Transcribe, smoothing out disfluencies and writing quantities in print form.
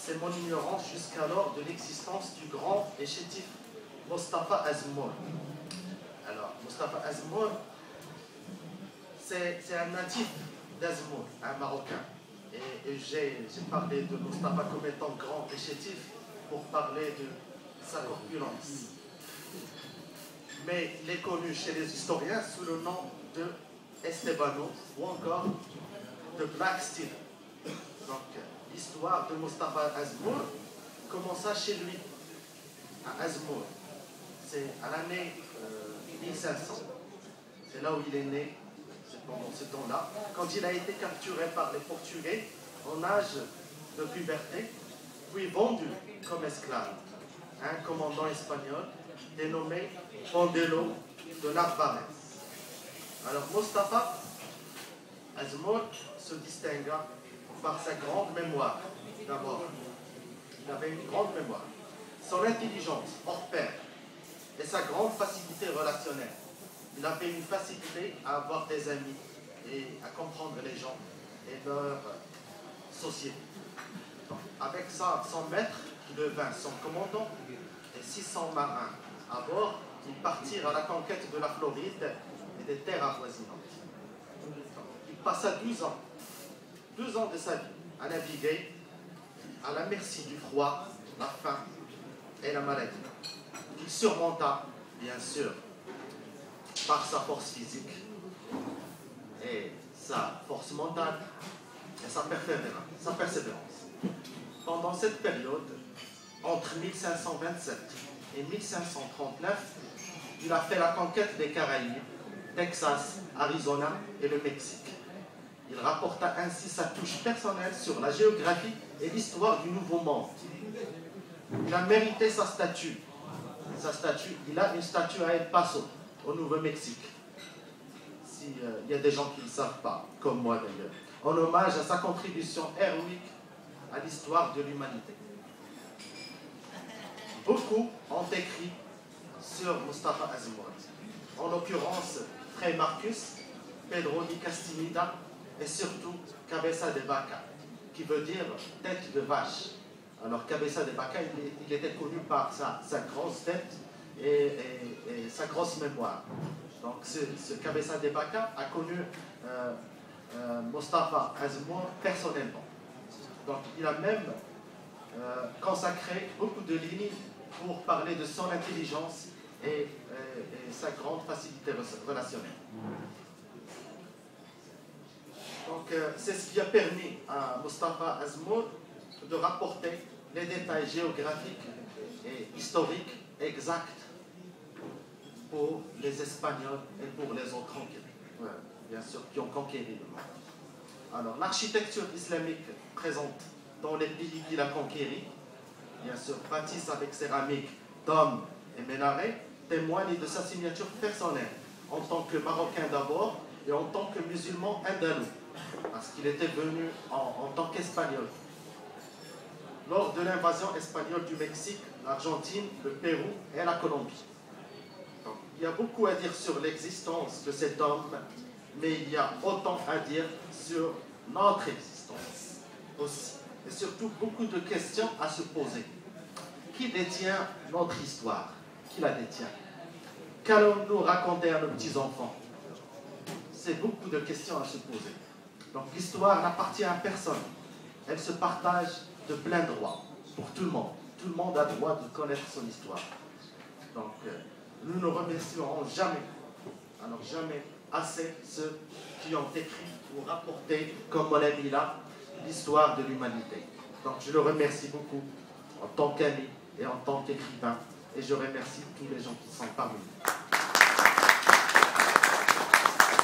c'est mon ignorance jusqu'alors de l'existence du grand et chétif Mostafa Azmour. Alors, Mostafa Azmour, c'est un natif d'Azmour, un Marocain. Et j'ai parlé de Mostafa comme étant grand et chétif pour parler de sa corpulence. Mais il est connu chez les historiens sous le nom de Estebano ou encore de Black Steel. Donc, l'histoire de Mostafa Azmour commença chez lui, à Azmour. C'est à l'année 1500. C'est là où il est né, c'est pendant ce temps-là, quand il a été capturé par les Portugais en âge de puberté, puis vendu comme esclave à un commandant espagnol dénommé Pandelo de Narvaez. Alors Mostafa Azmour se distingua par sa grande mémoire. D'abord, il avait une grande mémoire, son intelligence hors pair et sa grande facilité relationnelle. Il avait une facilité à avoir des amis et à comprendre les gens et leur société. Donc, avec ça, son maître, qui devint son commandant, et 600 marins à bord, ils partirent à la conquête de la Floride et des terres avoisinantes. Il passa 12 ans de sa vie à naviguer à la merci du froid, la faim et la maladie. Il surmonta, bien sûr, par sa force physique et sa force mentale et sa persévérance. Pendant cette période, entre 1527 et 1539, il a fait la conquête des Caraïbes, Texas, Arizona et le Mexique. Il rapporta ainsi sa touche personnelle sur la géographie et l'histoire du Nouveau Monde. Il a mérité sa statue. Il a une statue à El Paso, au Nouveau-Mexique. S'il y a des gens qui ne le savent pas, comme moi d'ailleurs, en hommage à sa contribution héroïque à l'histoire de l'humanité. Beaucoup ont écrit sur Mostafa Azmour, en l'occurrence Fray Marcus, Pedro di Castignida et surtout Cabeza de Vaca, qui veut dire tête de vache. Alors Cabeza de Vaca, il était connu par sa grosse tête et sa grosse mémoire. Donc ce Cabeza de Vaca a connu Mostafa Azmour personnellement. Donc il a même consacré beaucoup de lignes pour parler de son intelligence et sa grande facilité relationnelle. Donc c'est ce qui a permis à Mostafa Azmour de rapporter les détails géographiques et historiques exacts pour les Espagnols et pour les autres conquérants, bien sûr, qui ont conquéri le monde. Alors, l'architecture islamique présente dans les pays qu'il a conquéris, bien sûr, bâtisse avec céramique, dômes et minarets, témoigne de sa signature personnelle, en tant que Marocain d'abord et en tant que musulman andalou, parce qu'il était venu en tant qu'Espagnol. Lors de l'invasion espagnole du Mexique, l'Argentine, le Pérou et la Colombie. Donc, il y a beaucoup à dire sur l'existence de cet homme, mais il y a autant à dire sur notre existence aussi. Et surtout beaucoup de questions à se poser. Qui détient notre histoire? Qui la détient? Qu'allons-nous raconter à nos petits-enfants? C'est beaucoup de questions à se poser. Donc l'histoire n'appartient à personne. Elle se partage de plein droit pour tout le monde. Tout le monde a le droit de connaître son histoire. Donc nous ne remercierons jamais, alors jamais assez ceux qui ont écrit ou rapporté, comme mon ami là, l'histoire de l'humanité. Donc je le remercie beaucoup en tant qu'ami et en tant qu'écrivain. Et je remercie tous les gens qui sont parmi nous.